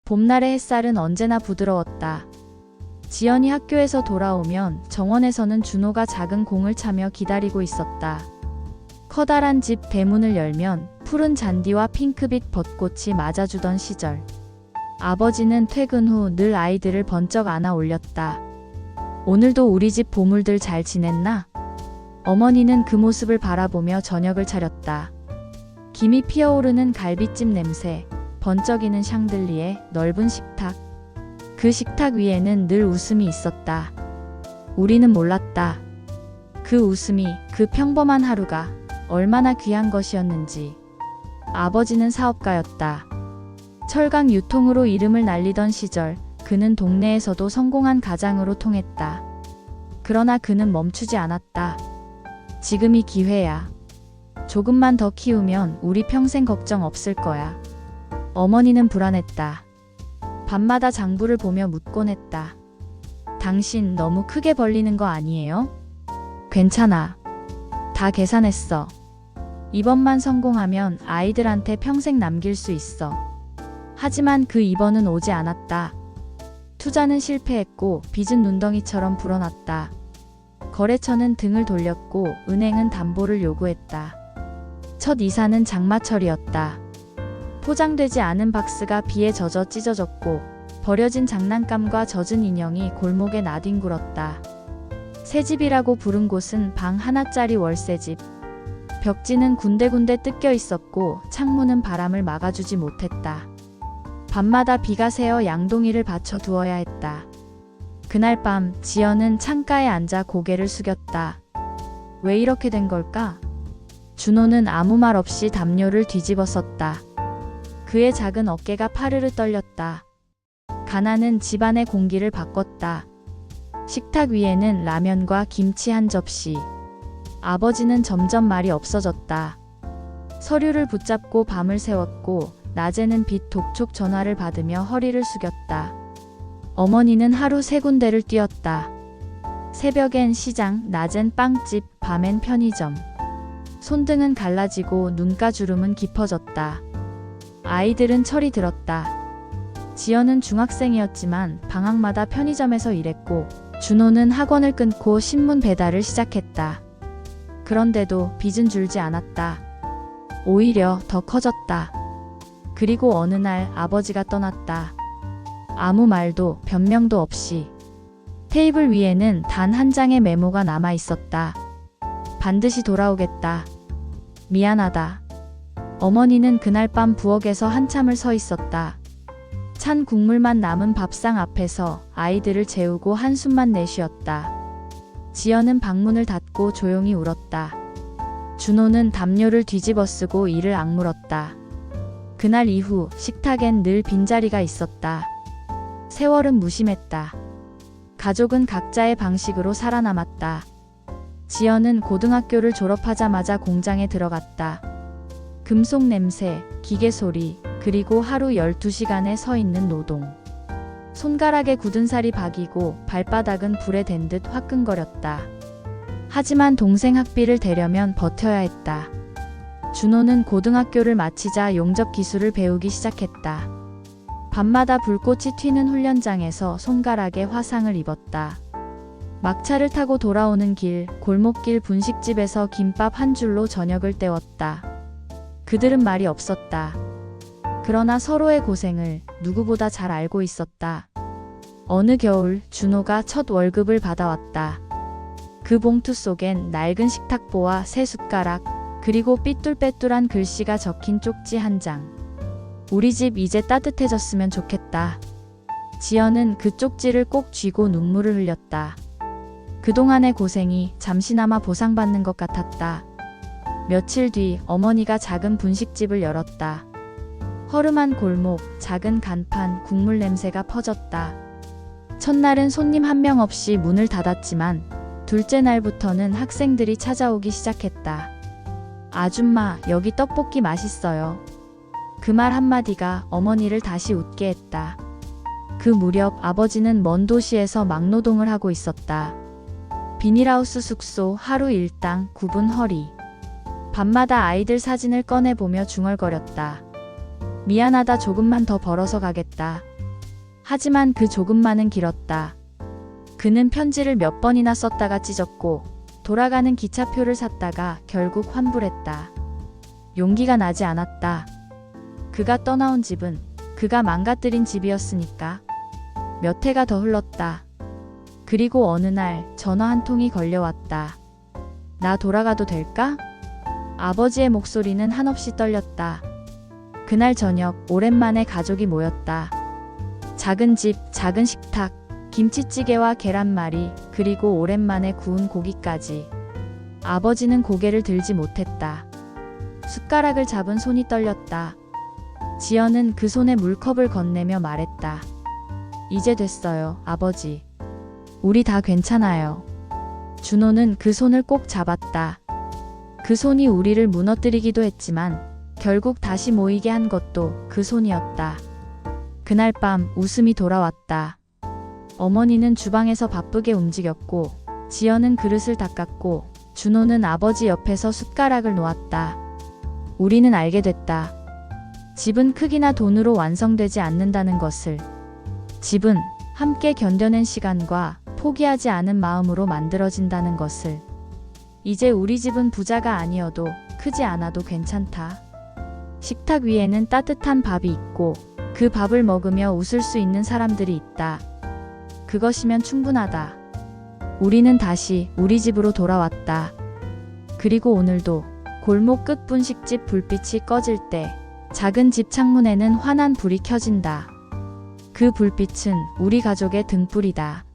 봄날의 햇살은 언제나 부드러웠다. 지연이 학교에서 돌아오면 정원에서는 준호가 작은 공을 차며 기다리고 있었다. 커다란 집 대문을 열면 푸른 잔디와 핑크빛 벚꽃이 맞아주던 시절. 아버지는 퇴근 후 늘 아이들을 번쩍 안아 올렸다. 오늘도 우리 집 보물들 잘 지냈나? 어머니는 그 모습을 바라보며 저녁을 차렸다. 김이 피어오르는 갈비찜 냄새, 번쩍이는 샹들리에 넓은 식탁. 그 식탁 위에는 늘 웃음이 있었다. 우리는 몰랐다. 그 웃음이, 그 평범한 하루가 얼마나 귀한 것이었는지. 아버지는 사업가였다. 철강 유통으로 이름을 날리던 시절 그는 동네에서도 성공한 가장으로 통했다. 그러나 그는 멈추지 않았다. 지금이 기회야. 조금만 더 키우면 우리 평생 걱정 없을 거야. 어머니는 불안했다. 밤마다 장부를 보며 묻곤 했다. 당신 너무 크게 벌리는 거 아니에요? 괜찮아. 다 계산했어. 이번만 성공하면 아이들한테 평생 남길 수 있어. 하지만 그 이번은 오지 않았다. 투자는 실패했고 빚은 눈덩이처럼 불어났다. 거래처는 등을 돌렸고 은행은 담보를 요구했다. 첫 이사는 장마철이었다. 포장되지 않은 박스가 비에 젖어 찢어졌고 버려진 장난감과 젖은 인형이 골목에 나뒹굴었다. 새 집이라고 부른 곳은 방 하나짜리 월세집. 벽지는 군데군데 뜯겨 있었고 창문은 바람을 막아주지 못했다. 밤마다 비가 새어 양동이를 받쳐 두어야 했다. 그날 밤 지연은 창가에 앉아 고개를 숙였다. 왜 이렇게 된 걸까? 준호는 아무 말 없이 담요를 뒤집어 썼다. 그의 작은 어깨가 파르르 떨렸다. 가난은 집안의 공기를 바꿨다. 식탁 위에는 라면과 김치 한 접시. 아버지는 점점 말이 없어졌다. 서류를 붙잡고 밤을 새웠고 낮에는 빚 독촉 전화를 받으며 허리를 숙였다. 어머니는 하루 3군데를 뛰었다. 새벽엔 시장, 낮엔 빵집, 밤엔 편의점. 손등은 갈라지고 눈가주름은 깊어졌다. 아이들은 철이 들었다. 지연은 중학생이었지만 방학마다 편의점에서 일했고 준호는 학원을 끊고 신문 배달을 시작했다. 그런데도 빚은 줄지 않았다. 오히려 더 커졌다. 그리고 어느 날 아버지가 떠났다. 아무 말도 변명도 없이. 테이블 위에는 단 한 장의 메모가 남아 있었다. 반드시 돌아오겠다. 미안하다. 어머니는 그날 밤 부엌에서 한참을 서 있었다. 찬 국물만 남은 밥상 앞에서 아이들을 재우고 한숨만 내쉬었다. 지연은 방문을 닫고 조용히 울었다. 준호는 담요를 뒤집어 쓰고 이를 악물었다. 그날 이후 식탁엔 늘 빈자리가 있었다. 세월은 무심했다. 가족은 각자의 방식으로 살아남았다. 지연은 고등학교를 졸업하자마자 공장에 들어갔다. 금속 냄새, 기계 소리, 그리고 하루 12시간에 서 있는 노동. 손가락에 굳은 살이 박이고 발바닥은 불에 댄 듯 화끈거렸다. 하지만 동생 학비를 대려면 버텨야 했다. 준호는 고등학교를 마치자 용접 기술을 배우기 시작했다. 밤마다 불꽃이 튀는 훈련장에서 손가락에 화상을 입었다. 막차를 타고 돌아오는 길, 골목길 분식집에서 김밥 한 줄로 저녁을 때웠다. 그들은 말이 없었다. 그러나 서로의 고생을 누구보다 잘 알고 있었다. 어느 겨울 준호가 첫 월급을 받아왔다. 그 봉투 속엔 낡은 식탁보와 새 숟가락, 그리고 삐뚤빼뚤한 글씨가 적힌 쪽지 한 장. 우리 집 이제 따뜻해졌으면 좋겠다. 지연은 그 쪽지를 꼭 쥐고 눈물을 흘렸다. 그동안의 고생이 잠시나마 보상받는 것 같았다. 며칠 뒤 어머니가 작은 분식집을 열었다. 허름한 골목, 작은 간판, 국물 냄새가 퍼졌다. 첫날은 손님 한 명 없이 문을 닫았지만 둘째 날부터는 학생들이 찾아오기 시작했다. 아줌마, 여기 떡볶이 맛있어요. 그 말 한마디가 어머니를 다시 웃게 했다. 그 무렵 아버지는 먼 도시에서 막노동을 하고 있었다. 비닐하우스 숙소, 하루 일당, 굽은 허리. 밤마다 아이들 사진을 꺼내보며 중얼거렸다. 미안하다 조금만 더 벌어서 가겠다. 하지만 그 조금만은 길었다. 그는 편지를 몇 번이나 썼다가 찢었고 돌아가는 기차표를 샀다가 결국 환불했다. 용기가 나지 않았다. 그가 떠나온 집은 그가 망가뜨린 집이었으니까. 몇 해가 더 흘렀다. 그리고 어느 날 전화 한 통이 걸려왔다. 나 돌아가도 될까? 아버지의 목소리는 한없이 떨렸다. 그날 저녁 오랜만에 가족이 모였다. 작은 집, 작은 식탁, 김치찌개와 계란말이, 그리고 오랜만에 구운 고기까지. 아버지는 고개를 들지 못했다. 숟가락을 잡은 손이 떨렸다. 지연은 그 손에 물컵을 건네며 말했다. 이제 됐어요, 아버지. 우리 다 괜찮아요. 준호는 그 손을 꼭 잡았다. 그 손이 우리를 무너뜨리기도 했지만 결국 다시 모이게 한 것도 그 손이었다. 그날 밤 웃음이 돌아왔다. 어머니는 주방에서 바쁘게 움직였고 지연은 그릇을 닦았고 준호는 아버지 옆에서 숟가락을 놓았다. 우리는 알게 됐다. 집은 크기나 돈으로 완성되지 않는다는 것을. 집은 함께 견뎌낸 시간과 포기하지 않은 마음으로 만들어진다는 것을. 이제 우리 집은 부자가 아니어도 크지 않아도 괜찮다. 식탁 위에는 따뜻한 밥이 있고 그 밥을 먹으며 웃을 수 있는 사람들이 있다. 그것이면 충분하다. 우리는 다시 우리 집으로 돌아왔다. 그리고 오늘도 골목 끝 분식집 불빛이 꺼질 때 작은 집 창문에는 환한 불이 켜진다. 그 불빛은 우리 가족의 등불이다.